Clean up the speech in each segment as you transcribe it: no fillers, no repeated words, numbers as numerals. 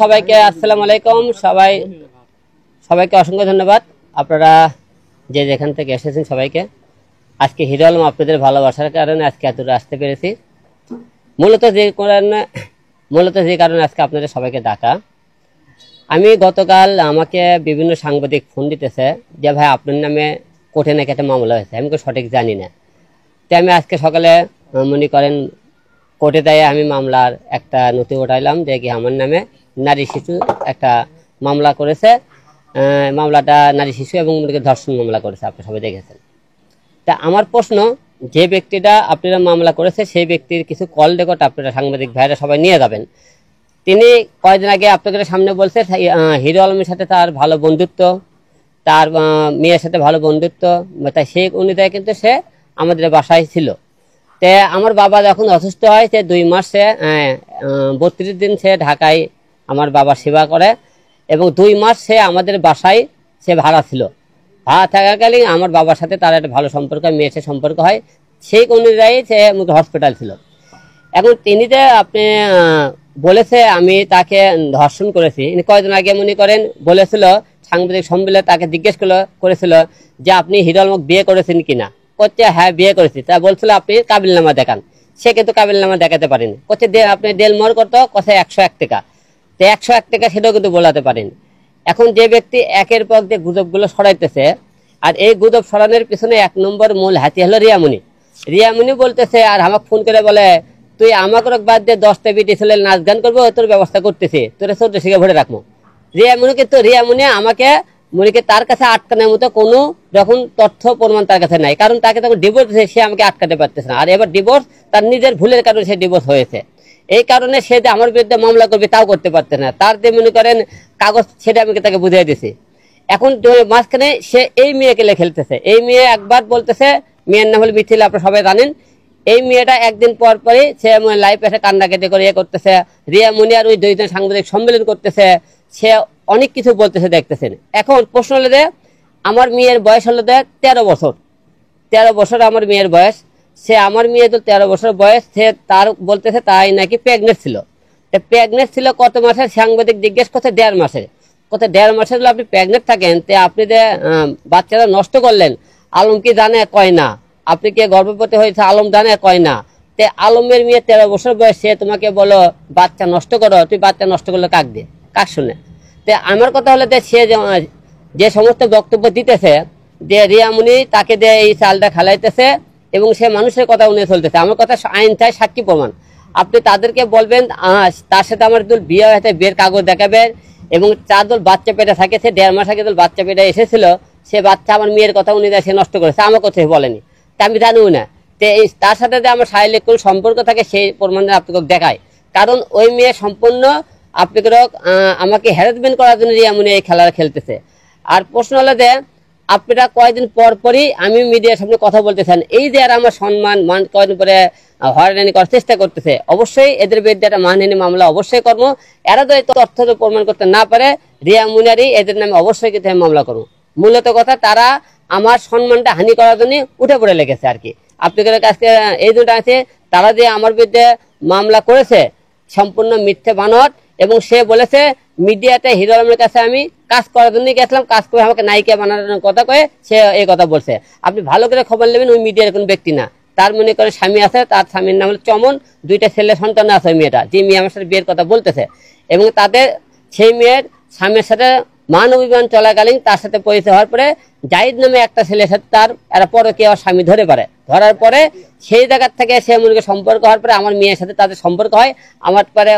সবাইকে আসসালামু আলাইকুম। সবাইকে অসংখ্য ধন্যবাদ। আপনারা যে যেখান থেকে এসেছেন সবাইকে আজকে হিরো আলম আপনাদের ভালোবাসার কারণে আজকে এতটা আসতে পেরেছি। মূলত যে কারণে আজকে আপনাদের সবাইকে ডাকা, আমি গতকাল আমাকে বিভিন্ন সাংবাদিক ফোন দিতেছে যে ভাই আপনার নামে কোর্টে নাকি একটা মামলা হয়েছে, আমি সঠিক জানি না। তো আমি আজকে সকালে মনে করেন কোর্টে দেয় আমি মামলার একটা নথি উঠাইলাম যে কি আমার নামে নারী শিশু একটা মামলা করেছে। মামলাটা নারী শিশু এবং ধর্ষণ মামলা করেছে, আপনি সবাই দেখেছেন। তা আমার প্রশ্ন, যে ব্যক্তিটা আপনারা মামলা করেছে সেই ব্যক্তির কিছু কল রেকর্ড আপনারা সাংবাদিক ভাইরা সবাই নিয়ে যাবেন। তিনি কয়েকদিন আগে আপনাদের সামনে বলছে হিরো আলমের সাথে তার ভালো বন্ধুত্ব, তার মেয়ের সাথে ভালো বন্ধুত্ব, তাই সেই অনুযায়ী কিন্তু সে আমাদের বাসায় ছিল। তে আমার বাবা যখন অসুস্থ হয় সে 2 মাস সে 32 দিন সে ঢাকায় আমার বাবার সেবা করে এবং 2 মাস সে আমাদের বাসায় সে ভাড়া ছিল। ভাড়া থাকাকালীন আমার বাবার সাথে তার একটা ভালো সম্পর্ক, মেয়ের সাথে সম্পর্ক হয়, সেই অনুযায়ী সে হসপিটাল ছিল। এখন তিনি যে আপনি বলেছে আমি তাকে ধর্ষণ করেছি, কয়েকদিন আগে মনে করেন বলেছিল সাংবাদিক সম্মেলনে, তাকে জিজ্ঞেস করেছিল যে আপনি হিরো আলমকে বিয়ে করেছেন কিনা। করছে হ্যাঁ বিয়ে করেছি। তা বলছিল আপনি কাবিলনামা দেখান, সে কিন্তু কাবিলনামা দেখাতে পারেনি। করছে আপনি দেলমোহর করতো কথা 101 টাকা, তো 101 টাকা সেটাও কিন্তু বলাতে পারেন। এখন যে ব্যক্তি একের পর যে গুজবগুলো ছড়াইতেছে, আর এই গুজব ছড়ানোর পিছনে 1 নম্বর মূল হাতি হলো রিয়ামণি বলতেছে, আর আমাকে ফোন করে বলে তুই আমাকে বাদ দিয়ে 10টা বিটি ছেলে নাচ গান করবো, তোর ব্যবস্থা করতেছি, তোর 14 শিখে ভরে রাখবো। রিয়ামণি আমাকে তার কাছে আটকানোর মতো কোনো রকম তথ্য প্রমাণ তার কাছে নাই, কারণ তাকে তখন ডিভোর্স দিয়েছে, সে আমাকে আটকাতে পারতেছে না। আর এবার ডিভোর্স তার নিজের ভুলের কারণে সে ডিভোর্স হয়েছে, এই কারণে সে যে আমার বিরুদ্ধে মামলা করবে তাও করতে পারছে না। তার যে মনে করেন কাগজ, সেটা আমি তাকে বুঝিয়ে দিছি। এখন মাঝখানে সে এই মেয়েকে খেলতেছে। এই মেয়ে একবার বলতেছে, মেয়ের নাম হল মিথিলা, আপনারা সবাই জানেন। এই মেয়েটা একদিন পর পরই সে লাইভ এসে কান্নাকাটি করে করতেছে। রিয়ামণি আর ওই 2 জন সাংবাদিক সম্মেলন করতেছে, সে অনেক কিছু বলতেছে, দেখতেছেন। এখন প্রশ্ন হলো যে আমার মেয়ের বয়স হলো 13 বছর। 13 বছর আমার মেয়ের বয়স। সে আমার মেয়ে তো 13 বছর বয়স, সে তার বলতেছে তাই নাকি প্রেগনেন্ট ছিল। প্রেগনেন্ট ছিল কত মাসে? সাংবাদিক জিজ্ঞেস করছে 1.5 মাসে। কত 1.5 মাসে যদি আপনি প্রেগনেন্ট থাকেন, তে আপনি যে বাচ্চারা নষ্ট করলেন, আলম কি জানে? কয় না। আপনি কি গর্ভবতী হয়েছে? আলম জানে? কয় না। তে আলমের মেয়ে 13 বছর বয়স, সে তোমাকে বলো বাচ্চা নষ্ট করো, তুই বাচ্চা নষ্ট করলে কাক দিয়ে, কাক শুনে? তে আমার কথা হলো যে সে যে সমস্ত বক্তব্য দিতেছে যে রিয়ামণি তাকে দিয়ে এই চালটা খেলাইতেছে এবং সে মানুষের কথা উনিয়ে চলতেছে। আমার কথা আইন চাই, সাক্ষী প্রমাণ। আপনি তাদেরকে বলবেন তার সাথে আমার দল বিয়ে হয়েছে, বিয়ের কাগজ দেখাবেন এবং 4 দল বাচ্চা পেটে থাকে, সে 1.5 মাস আগে বাচ্চা পেটে এসেছিল, সে বাচ্চা আমার মেয়ের কথা উনি সে নষ্ট করেছে, আমার কথা বলেনি, তা আমি জানিও না। তো তার সাথে যে আমার শারীরিক কোনো সম্পর্ক থাকে সেই প্রমাণ আপনাকে দেখায়, কারণ ওই মেয়ে সম্পূর্ণ আপনাকে আমাকে হ্যারাসমেন্ট করার জন্য রিয়ামণি এই খেলা খেলতেছে। আর প্রশ্ন হলো যে আপনারা কয়েকদিন পর পরই আমি মিডিয়ার সামনে কথা বলতেছেন, এই যে আর আমার সম্মান মান কয়েকদিন পরে হয়রানি করার চেষ্টা করতেছে, অবশ্যই এদের বিরুদ্ধে একটা মানহানি মামলা অবশ্যই করবো। এরা যদি তথ্য প্রমাণ করতে না পারে, রিয়ামণি এদের নামে অবশ্যই কিন্তু আমি মামলা করবো। মূলত কথা তারা আমার সম্মানটা হানি করার জন্য উঠে পড়ে লেগেছে আর কি। আপনাদের কাছে এই দুটো আছে, তারা যে আমার বিরুদ্ধে মামলা করেছে সম্পূর্ণ মিথ্যে বানোয়াট, এবং সে বলেছে মিডিয়াতে হিরো আলমের কাছে আমি কাজ করার জন্য গেছিলাম, কাজ করে আমাকে নায়িকা বানানোর কথা কয়ে সে এই কথা বলছে। আপনি ভালো করে খবর নেবেন, ওই মিডিয়ার কোনো ব্যক্তি না। তার মনে করে স্বামী আছে, তার স্বামীর নাম হলো চমন, 2টা ছেলে সন্তান আছে। ওই মেয়েটা যে মেয়ে আমার সাথে বিয়ের কথা বলতেছে, এবং তাদের সেই মেয়ের স্বামীর সাথে মান অভিমান চলাকালীন তার সাথে পরিচয় হওয়ার পরে জাহিদ নামে একটা ছেলের সাথে তার এরা পরকীয়া স্বামী ধরার পরে সেই জায়গার থেকে সে মনে সম্পর্ক হওয়ার পরে আমার মেয়ের সাথে তাদের সম্পর্ক হয়। আমার পরে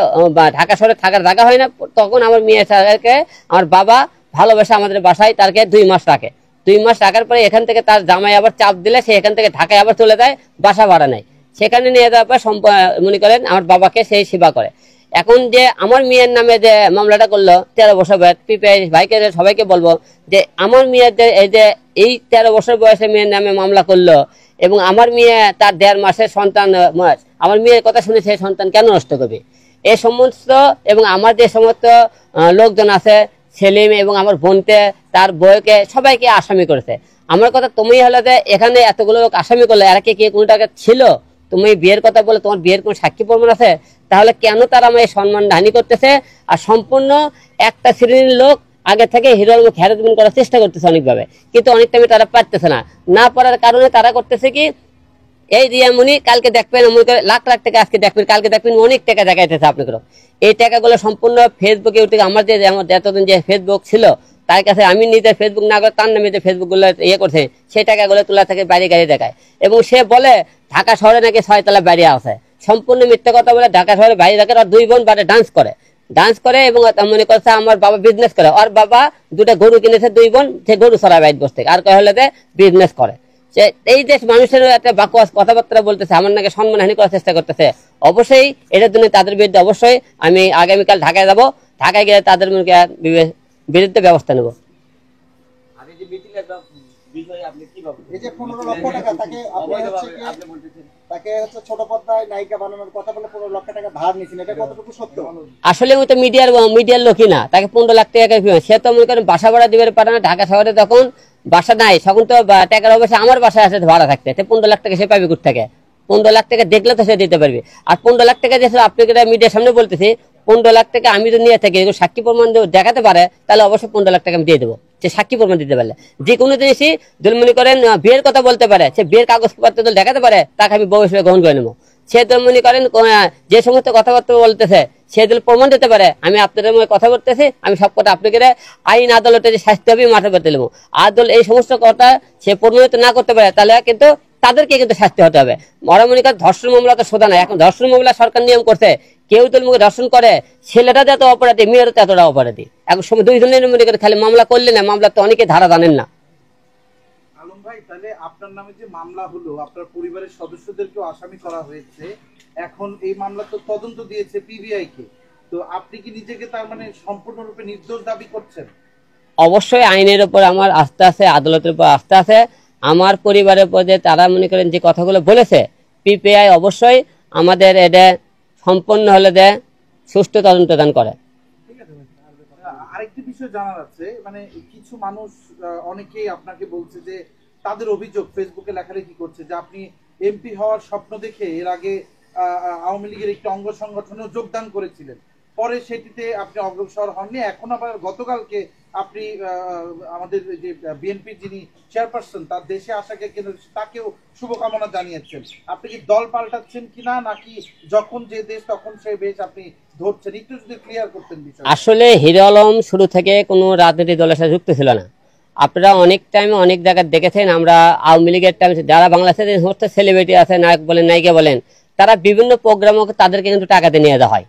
ঢাকা শহরে থাকার জায়গা হয় না, তখন আমার মেয়ের সাথে আমার বাবা ভালোবাসা আমাদের বাসায় তাকে 2 মাস রাখে। 2 মাস রাখার পরে এখান থেকে তার জামাই আবার চাপ দিলে সে এখান থেকে ঢাকায় আবার চলে যায়, বাসা ভাড়া নেয়। সেখানে নিয়ে যাওয়ার পর মনে করেন আমার বাবাকে সেই সেবা করে। এখন যে আমার মেয়ের নামে যে মামলাটা করলো 13 বছর বয়স, ভাইকে সবাইকে বলবো যে আমার মেয়ের এই 13 বছর বয়সে মেয়ের নামে মামলা করলো এবং আমার মেয়ে তার 1.5 মাসের সন্তান, আমার মেয়ের কথা শুনে সেই সন্তান কেন নষ্ট করবে? এই সমস্ত এবং আমার যে সমস্ত লোকজন আছে, সেলিম এবং আমার বোনকে, তার বউকে, সবাইকে আসামি করেছে। আমার কথা তুমি হলো যে এখানে এতগুলো লোক আসামি করলে এরা কি কোনোটাকে ছিল? তুমি বিয়ের কথা বলে তোমার বিয়ের কোনো সাক্ষী প্রমাণ আছে? তাহলে কেন তারা আমার এই সম্মান হানি করতেছে? আর সম্পূর্ণ একটা শ্রেণীর লোক আগে থেকে হিরো আলমকে হ্যারাসমেন্ট করার চেষ্টা করতেছে অনেকভাবে, কিন্তু অনেক টাইমে তারা পারতেছে না। না পারার কারণে তারা করতেছে কি, এই রিয়ামণি কালকে দেখবেন মনে করে লাখ লাখ টাকা, আজকে দেখবেন কালকে দেখবেন অনেক টাকা দেখাইতেছে আপনাকে। এই টাকাগুলো সম্পূর্ণ ফেসবুকে উঠে আমার যে এতদিন যে ফেসবুক ছিল তার কাছে আমি নিজে ফেসবুক না করে তার নামে যে ফেসবুক গুলো ইয়ে করছে সেই টাকাগুলো তোলা থেকে বাইরে গাড়ি দেখায়, এবং সে বলে ঢাকা শহরে নাকি 6 তলা বাড়ি আছে। সম্পূর্ণ মিথ্যা কথা বলে ঢাকা শহরে বাড়ি দেখে, আর 2 বোন বাড়ি ডান্স করে এবং মনে করছে আমার বাবা বিজনেস করে, আর বাবা 2টা গরু কিনেছে, 2 বোন সে গরু চড়ায় বাইরে বসতে, আর কয় হলে বিজনেস করে। এই দেশ মানুষের একটা বাকওয়াস কথাবার্তা বলতেছে, আমার নাকি সম্মানহানি করার চেষ্টা করতেছে। অবশ্যই এটার জন্য তাদের বিরুদ্ধে অবশ্যই আমি আগামীকাল ঢাকায় যাব, ঢাকায় গিয়ে তাদের বিরুদ্ধে ব্যবস্থা নেব। আসলে ওই তো মিডিয়ার লোকই না, তাকে 15 লাখ টাকা, সে তো মনে করেন বাসা ভাড়া দিবে পারে না। ঢাকা শহরে তখন বাসা নাই, তখন তো টাকার অবশ্যই আমার বাসায় আছে ভাড়া থাকতে, 15 লাখ টাকা সে পাবে কোথা থেকে? 15 লাখ টাকা দেখলে তো সে দিতে পারবে। আর 15 লাখ টাকা যেসব আপনাকে মিডিয়ার সামনে বলতেছি, 15 লাখ টাকা আমি তো নিয়ে থাকি, সাক্ষী প্রমাণ দেখাতে পারে তাহলে অবশ্যই 15 লাখ টাকা আমি দিয়ে দেবো, সে সাক্ষী প্রমাণ দিতে পারলে। যে কোনো জিনিসই যদি মনে করেন বিয়ের কথা বলতে পারে, সে বিয়ের কাগজপত্র দেখাতে পারে, তাকে আমি বউ হিসেবে গ্রহণ করে নেবো। সে তো মনে করেন যে সমস্ত কথাবার্তা বলতেছে সে যদি প্রমাণ দিতে পারে আমি আপনাদের মধ্যে কথা বলতেছি, আমি সব কথা আপনাকে আইন আদালতে যে শাস্তি হবে মাঠে পেতে নেবো। আদল এই সমস্ত কথা সে প্রমাণিত না করতে পারে তাহলে কিন্তু তাদেরকে কিন্তু শাস্তি হতে হবে। ওরা মনে করেন ধর্ষণ মামলা তো সোজা না, এখন ধর্ষণ মামলা সরকার নিয়ম করছে, কেউ তো মুখে ধর্ষণ করে ছেলেটা যত অপরাধী মেয়েরও ততটা অপরাধী। এখন সময় 2 জনের মনে করে খালি মামলা করলে না, মামলা তো অনেকে ধারা জানেন না। আলম ভাই, তাহলে আপনার নামে যে মামলা হলো, আপনার পরিবারের সদস্যদেরকেও আসামি করা হয়েছে, এখন এই মামলা তো তদন্ত দিয়েছে পিবিআই কে, তো আপনি কি নিজেকে তার মানে সম্পূর্ণরূপে নির্দোষ দাবি করছেন? অবশ্যই আইনের উপর আমার আস্থা আছে, আদালতের উপর আস্থা আছে। আমার পরিবারের উপর যে তারা মনে করেন যে কথাগুলো বলেছে, পিপিআই অবশ্যই আমাদের এটা সম্পন্ন হলে সুষ্ঠু তদন্ত দান করে। আরেকটি বিষয় জানার আছে, মানে কিছু মানুষ অনেকেই আপনাকে বলছে যে তাদের অভিযোগ ফেসবুকে লেখালেখি করছে যে আপনি এমপি হওয়ার স্বপ্ন দেখে এর আগে আওয়ামী লীগের একটি অঙ্গ সংগঠনে যোগদান করেছিলেন, পরে সেটিতে আপনি অগ্রসর হননি, এখন আবার গতকালকে আপনি আমাদের যে বিএনপির যিনি চেয়ারপারসন তার দেশে আসাকে কেন্দ্র তাকেও শুভকামনা জানিয়েছেন। আপনি কি দল পাল্টাচ্ছেন কিনা, নাকি যখন যে দেশ তখন সেই দেশ আপনি ধরছেন? একটু যদি ক্লিয়ার করতেন বিষয়। আসলে হিরো আলম শুরু থেকে কোনো রাজনৈতিক দলের সাথে যুক্ত ছিল না। আপনারা অনেক টাইমে অনেক জায়গায় দেখেছেন, আমরা আওয়ামী লীগের টাইমে যারা বাংলাদেশের সমস্ত সেলিব্রিটি আছে, নায়ক বলেন নায়িকা বলেন, তারা বিভিন্ন প্রোগ্রামে তাদেরকে কিন্তু টাকাতে নিয়ে যাওয়া হয়।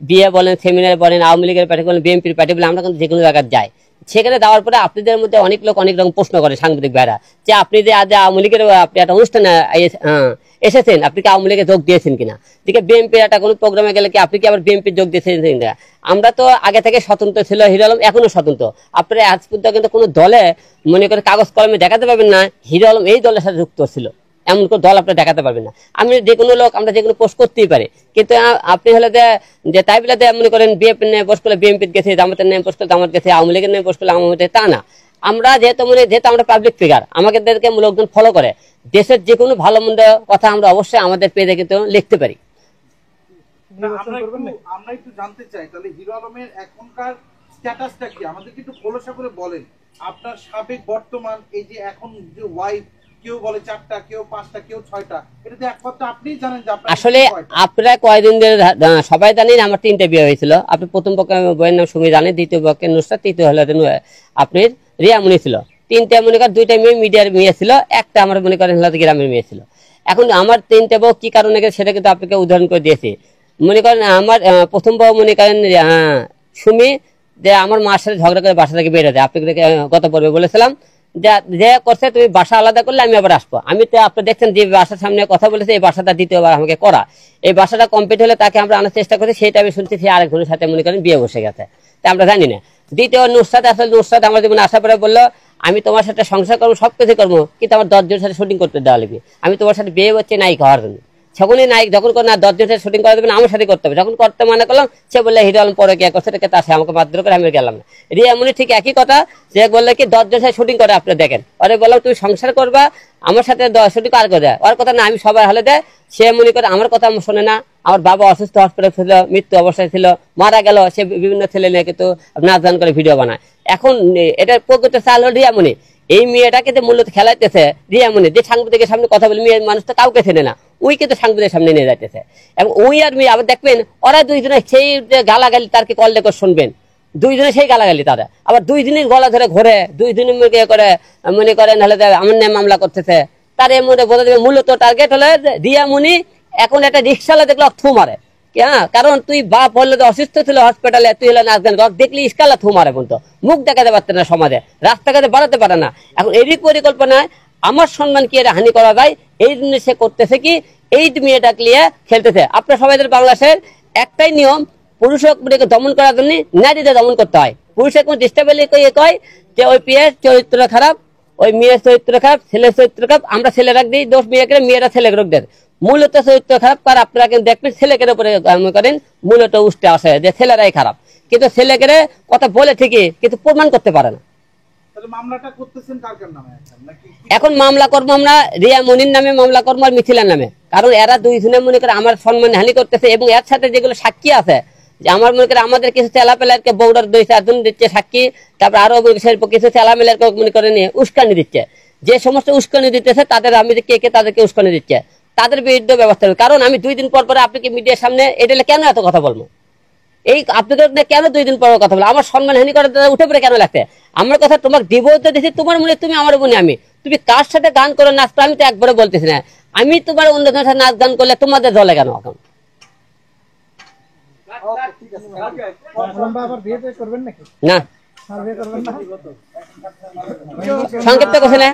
বিয়ে বলেন, সেমিনার বলেন, আওয়ামী লীগের পার্টি বলেন, বিএনপির পার্টি বলেন, আমরা কিন্তু যে কোনো জায়গায় যাই। সেখানে দেওয়ার পরে আপনাদের মধ্যে অনেক লোক অনেক রকম প্রশ্ন করে, সাংবাদিক ভাইরা, যে আপনি যে আজ আওয়ামী লীগের আপনি একটা অনুষ্ঠানে এসেছেন, আপনি কি আওয়ামী লীগে যোগ দিয়েছেন কিনা? দিকে বিএনপির একটা কোনো প্রোগ্রামে গেলে কি আপনি কি আবার বিএনপির যোগ দিয়েছেন কিনা? আমরা তো আগে থেকে স্বতন্ত্র ছিল, হিরো আলম এখনো স্বতন্ত্র। আপনারা আজ পর্যন্ত কিন্তু কোনো দলে মনে করে কাগজ কলমে দেখাতে পারবেন না হিরো আলম এই দলের সাথে যুক্ত ছিল, এমন কোনো দল আপনি দেখাতে পারবেন না। আমি যে কোনো লোক আমরা যে কোনো পোস্ট করতেই পারি, কিন্তু আপনি হলে যে তাই বলে মনে করেন বিএনপি নিয়ে পোস্ট করলে বিএনপির গেছে, জামাতের নিয়ে পোস্ট করলে জামাত গেছে, আওয়ামী লীগের নিয়ে পোস্ট করলে আওয়ামী লীগ, তা না। আমরা যেহেতু আমরা পাবলিক ফিগার, আমাদেরকে লোকজন ফলো করে, দেশের যে কোনো ভালো মন্দ কথা আমরা অবশ্যই আমাদের পেজে কিন্তু লিখতে পারি। আমরা একটু জানতে চাই তাহলে হিরো আলমের এখনকার স্ট্যাটাসটা কি, আমাদেরকে একটু খোলাসা করে বলেন। আপনার সাবেক বর্তমান এই যে এখন যে ওয়াইফ, কেউ বলে 4টা, কেউ 5টা, কেউ 6টা, এটা তো একমাত্র আপনিই জানেন যে আপনার। আসলে আপনারা কয়দিন ধরে সবাই জানেন আমার 3টে বিয়ে হয়েছিল। আপনি প্রথম পক্ষে বইয়ের নাম সুমি জানেন, দ্বিতীয় পক্ষে নুসরাত, তৃতীয় হলো আপনার রিয়ামণি ছিল। 3টে মনে করেন 2টা মেয়ে মিডিয়ার মেয়ে ছিল, একটা আমার মনে করেন গ্রামের মেয়ে ছিল। এখন আমার 3টে বউ কি কারণে সেটা কিন্তু আপনাকে উদাহরণ করে দিয়েছি। মনে করেন আমার প্রথম বউ মনে করেন সুমি, যে আমার মার সাথে ঝগড়া করে বাসা থেকে বেরোতে, আপনাকে গত পর্বে বলেছিলাম যে করছে তুমি বাসা আলাদা করলে আমি আবার আসবো। আমি তো আপনি দেখছেন যে বাসার সামনে কথা বলেছে, এই বাসাটা দ্বিতীয়বার আমাকে করা, এই বাসাটা কমপ্লিট হলে তাকে আমরা আনার চেষ্টা করছি, সেটা আমি শুনছি সে আরেকজনের সাথে মনে করেন বিয়ে বসে গেছে, তা আমরা জানি না। দ্বিতীয় নুসরাত, আসলে নুসরাত আমার জীবনে আসার পরে বললো আমি তোমার সাথে সংসার করবো, সবকিছু করবো, কিন্তু আমার 10 জনের সাথে শুটিং করতে দেওয়া লাগবে, আমি তোমার সাথে বিয়ে হচ্ছে নাই খাওয়ার জন্য। সেগুলি নাই যখন করে না 10 জনের শুটিং করা দেবে না, আমার সাথে করতে হবে। যখন করতে মানা করলাম, সে বললে হিরো আলম পরে কি করছে, এটাকে তার আমাকে মারধর করে আমি গেলাম না। রিয়ামণি ঠিক একই কথা, সে বললে কি 10 জনের শুটিং করে আপনি দেখেন, আরে বললাম তুমি সংসার করবা আমার সাথে শুটিং আর করে দেয়, ওর কথা না আমি সবাই হলে দেয়। সে মনে করে আমার কথা শোনে না, আমার বাবা অসুস্থ হসপিটালে ছিল, মৃত্যু অবস্থায় ছিল, মারা গেল, সে বিভিন্ন ছেলে নিয়ে কিন্তু নাচ গান করে ভিডিও বানায়। এখন এটা প্রকৃত চাল হল রিয়ামণি। এই মেয়েটাকে যে মূলত খেলাইতেছে রিয়ামণি, যে সাংবাদিকের সামনে কথা বলে, মেয়ের মানুষ তো কাউকে চেনে না, ওই কিন্তু সাংবাদিকের সামনে নিয়ে যাইতেছে। এবং ওই আর মেয়ে আবার দেখবেন ওরা দুইজনে সেই গালাগালি তারকে কল রেকর্ড শুনবেন, দুইজনে সেই গালাগালি তারা আবার 2 দিনের গলা ধরে ঘোরে, 2 দিনের করে মনে করেন হলে আমার নামে মামলা করতেছে। তার এর মধ্যে বোঝা যাবে মূলত টার্গেট হলে রিয়ামণি এখন একটা রিক্সাওয়ালা দেখলে থু মারে। হ্যাঁ, কারণ তুই বাপ হলে অসুস্থ ছিল হসপিটালে, তুই হলে নাচ গান দেখলি ইস্কালা থু মারে, বলতো মুখ দেখাতে পারতে না সমাজে, রাস্তাঘাটে বাড়াতে পারে না। এখন এরই পরিকল্পনায় আমার সম্মান কি এটা হানি করা যায়, এই জন্য সে করতেছে কি এই মেয়েটা নিয়ে খেলতেছে। আপনার সবাইদের বাংলাদেশের একটাই নিয়ম, পুরুষকে দমন করার জন্য নারীদের দমন করতে হয়। পুরুষের কোন ডিস্টার্বেল কয় যে ওই পিয়ের চরিত্র খারাপ, ওই মেয়ের চরিত্র খারাপ, ছেলের চরিত্র খারাপ, আমরা ছেলেরা দিই দোষ মেয়েকে, মেয়েরা ছেলে রোগ দেয়। মূলত চরিত্র খারাপ কার আপনারা কিন্তু দেখবেন ছেলেকের উপরে করেন, মূলত উঠতে আসে যে ছেলেরাই খারাপ, কিন্তু ছেলেকে কথা বলে ঠিকই কিন্তু প্রমাণ করতে পারে না। এখন মামলা করবো আমরা রিয়ামণির নামে, মামলা করবো আর মিথিলার নামে, কারণ এরা দুইজনে মনে করে আমার সম্মান হানি করতেছে। এবং এর সাথে যেগুলো সাক্ষী আছে, যে আমার মনে করে আমাদের কিছু চেলাপেলারকে বৌডার 2-4 জন দিচ্ছে সাক্ষী, তারপর আরো কিছু চেলামেলারকে মনে করে নিয়ে উস্কানি দিচ্ছে। যে সমস্ত উস্কানি দিতেছে তাদের আমি কে তাদেরকে উস্কানি দিচ্ছে, তাদের বিরুদ্ধে ব্যবস্থা হবে। কারণ আমি 2 দিন পর পরে আপনি কি মিডিয়ার সামনে এটা কেন এত কথা বলবো, এই আপনাদের কেন 2 দিন পর কথা বলো, আমার সম্মান হানি করে উঠে পড়ে কেন লাগছে? আমার কথা তোমাকে ডিভোর্স দিয়েছি, তোমার মনে তুমি আমার মনে আমি, তুমি কার সাথে গান করে নাচতো আমি তো একবারে বলতেছি না, আমি তোমার অন্য সাথে নাচ গান করলে তোমাদের জলে কেন? এখন না সংক্ষিপ্ত কথা না।